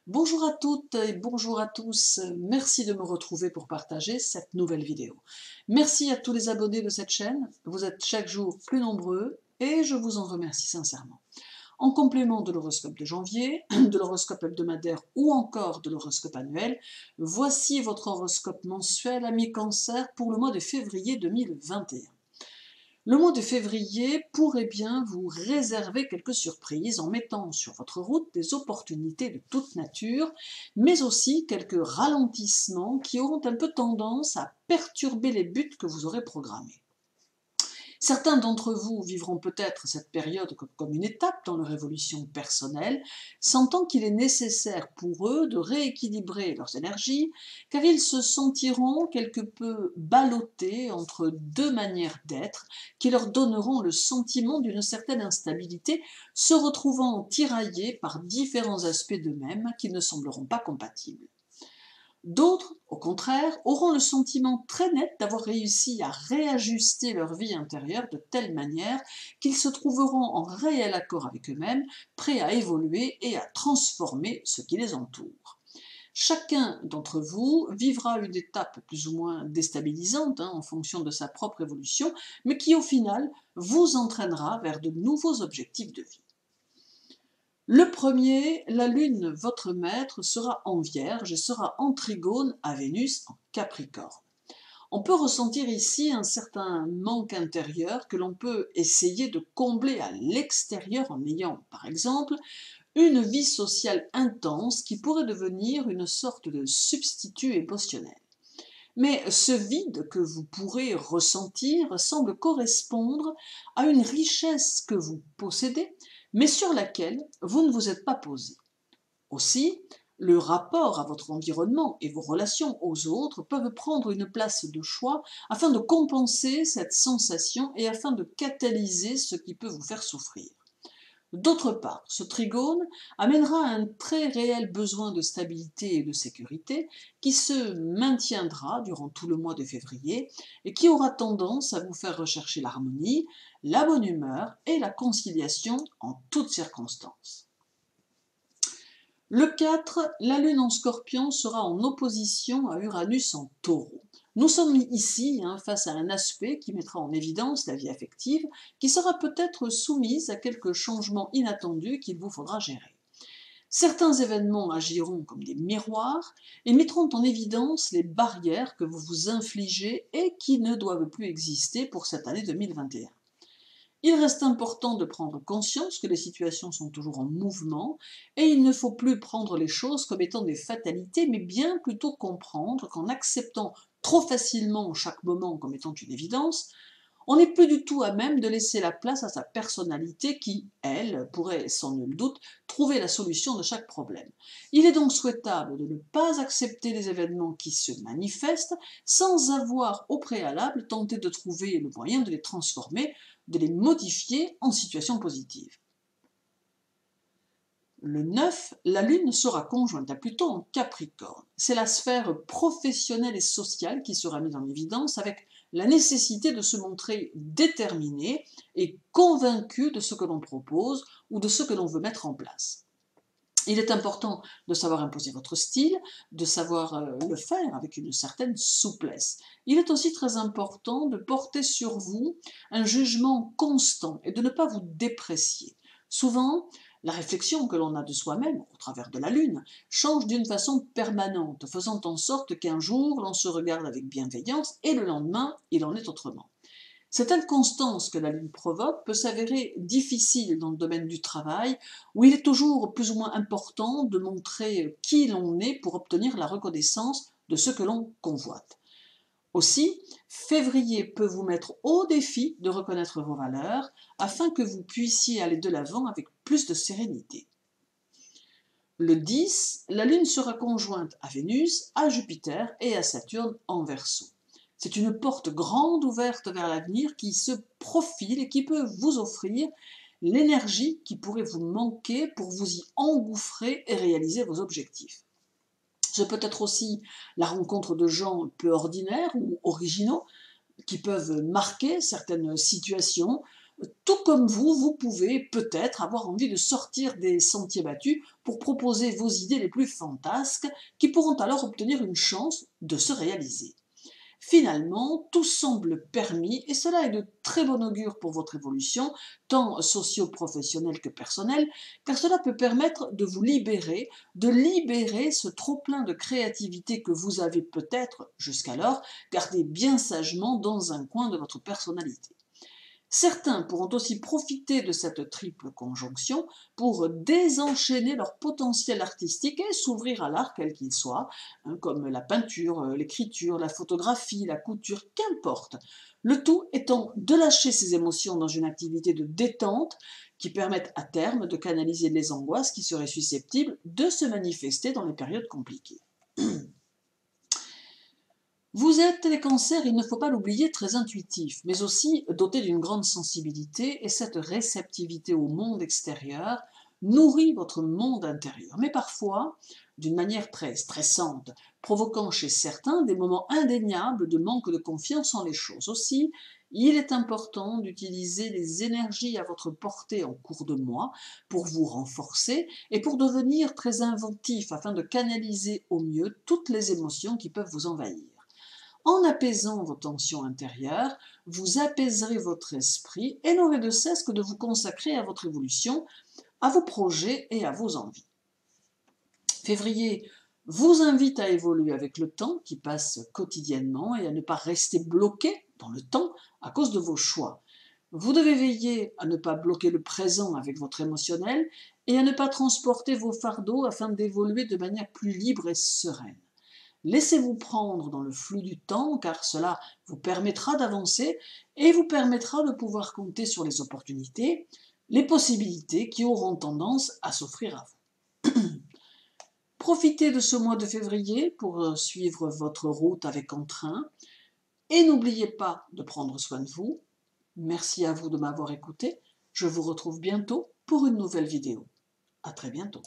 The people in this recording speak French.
Bonjour à toutes et bonjour à tous, merci de me retrouver pour partager cette nouvelle vidéo. Merci à tous les abonnés de cette chaîne, vous êtes chaque jour plus nombreux et je vous en remercie sincèrement. En complément de l'horoscope de janvier, de l'horoscope hebdomadaire ou encore de l'horoscope annuel, voici votre horoscope mensuel ami Cancer pour le mois de février 2021. Le mois de février pourrait bien vous réserver quelques surprises en mettant sur votre route des opportunités de toute nature, mais aussi quelques ralentissements qui auront un peu tendance à perturber les buts que vous aurez programmés. Certains d'entre vous vivront peut-être cette période comme une étape dans leur évolution personnelle, sentant qu'il est nécessaire pour eux de rééquilibrer leurs énergies, car ils se sentiront quelque peu ballottés entre deux manières d'être qui leur donneront le sentiment d'une certaine instabilité, se retrouvant tiraillés par différents aspects d'eux-mêmes qui ne sembleront pas compatibles. D'autres, au contraire, auront le sentiment très net d'avoir réussi à réajuster leur vie intérieure de telle manière qu'ils se trouveront en réel accord avec eux-mêmes, prêts à évoluer et à transformer ce qui les entoure. Chacun d'entre vous vivra une étape plus ou moins déstabilisante en fonction de sa propre évolution, mais qui au final vous entraînera vers de nouveaux objectifs de vie. Le premier, la Lune, votre maître, sera en Vierge et sera en trigone à Vénus en Capricorne. On peut ressentir ici un certain manque intérieur que l'on peut essayer de combler à l'extérieur en ayant, par exemple, une vie sociale intense qui pourrait devenir une sorte de substitut émotionnel. Mais ce vide que vous pourrez ressentir semble correspondre à une richesse que vous possédez, mais sur laquelle vous ne vous êtes pas posé. Aussi, le rapport à votre environnement et vos relations aux autres peuvent prendre une place de choix afin de compenser cette sensation et afin de catalyser ce qui peut vous faire souffrir. D'autre part, ce trigone amènera un très réel besoin de stabilité et de sécurité qui se maintiendra durant tout le mois de février et qui aura tendance à vous faire rechercher l'harmonie, la bonne humeur et la conciliation en toutes circonstances. Le 4, la Lune en Scorpion sera en opposition à Uranus en Taureau. Nous sommes ici face à un aspect qui mettra en évidence la vie affective, qui sera peut-être soumise à quelques changements inattendus qu'il vous faudra gérer. Certains événements agiront comme des miroirs et mettront en évidence les barrières que vous vous infligez et qui ne doivent plus exister pour cette année 2021. Il reste important de prendre conscience que les situations sont toujours en mouvement et il ne faut plus prendre les choses comme étant des fatalités, mais bien plutôt comprendre qu'en acceptant trop facilement chaque moment comme étant une évidence, on n'est plus du tout à même de laisser la place à sa personnalité qui, elle, pourrait sans nul doute trouver la solution de chaque problème. Il est donc souhaitable de ne pas accepter les événements qui se manifestent sans avoir au préalable tenté de trouver le moyen de les transformer, de les modifier en situation positive. Le 9, la Lune sera conjointe à Pluton en Capricorne. C'est la sphère professionnelle et sociale qui sera mise en évidence avec la nécessité de se montrer déterminé et convaincu de ce que l'on propose ou de ce que l'on veut mettre en place. Il est important de savoir imposer votre style, de savoir le faire avec une certaine souplesse. Il est aussi très important de porter sur vous un jugement constant et de ne pas vous déprécier. Souvent, la réflexion que l'on a de soi-même, au travers de la Lune, change d'une façon permanente, faisant en sorte qu'un jour l'on se regarde avec bienveillance et le lendemain, il en est autrement. Cette inconstance que la Lune provoque peut s'avérer difficile dans le domaine du travail, où il est toujours plus ou moins important de montrer qui l'on est pour obtenir la reconnaissance de ce que l'on convoite. Aussi, février peut vous mettre au défi de reconnaître vos valeurs afin que vous puissiez aller de l'avant avec plus de sérénité. Le 10, la Lune sera conjointe à Vénus, à Jupiter et à Saturne en Verseau. C'est une porte grande ouverte vers l'avenir qui se profile et qui peut vous offrir l'énergie qui pourrait vous manquer pour vous y engouffrer et réaliser vos objectifs. Ce peut être aussi la rencontre de gens peu ordinaires ou originaux qui peuvent marquer certaines situations, Tout comme vous pouvez peut-être avoir envie de sortir des sentiers battus pour proposer vos idées les plus fantasques qui pourront alors obtenir une chance de se réaliser. Finalement, tout semble permis et cela est de très bon augure pour votre évolution, tant socio-professionnelle que personnelle, car cela peut permettre de vous libérer, de libérer ce trop-plein de créativité que vous avez peut-être, jusqu'alors, gardé bien sagement dans un coin de votre personnalité. Certains pourront aussi profiter de cette triple conjonction pour désenchaîner leur potentiel artistique et s'ouvrir à l'art quel qu'il soit, hein, comme la peinture, l'écriture, la photographie, la couture, qu'importe. Le tout étant de lâcher ses émotions dans une activité de détente qui permette à terme de canaliser les angoisses qui seraient susceptibles de se manifester dans les périodes compliquées. Vous êtes les cancers, il ne faut pas l'oublier, très intuitifs, mais aussi dotés d'une grande sensibilité, et cette réceptivité au monde extérieur nourrit votre monde intérieur, mais parfois d'une manière très stressante, provoquant chez certains des moments indéniables de manque de confiance en les choses. Aussi, il est important d'utiliser les énergies à votre portée en cours de mois pour vous renforcer et pour devenir très inventif afin de canaliser au mieux toutes les émotions qui peuvent vous envahir. En apaisant vos tensions intérieures, vous apaiserez votre esprit et n'aurez de cesse que de vous consacrer à votre évolution, à vos projets et à vos envies. Février vous invite à évoluer avec le temps qui passe quotidiennement et à ne pas rester bloqué dans le temps à cause de vos choix. Vous devez veiller à ne pas bloquer le présent avec votre émotionnel et à ne pas transporter vos fardeaux afin d'évoluer de manière plus libre et sereine. Laissez-vous prendre dans le flux du temps car cela vous permettra d'avancer et vous permettra de pouvoir compter sur les opportunités, les possibilités qui auront tendance à s'offrir à vous. Profitez de ce mois de février pour suivre votre route avec entrain et n'oubliez pas de prendre soin de vous. Merci à vous de m'avoir écouté. Je vous retrouve bientôt pour une nouvelle vidéo. À très bientôt.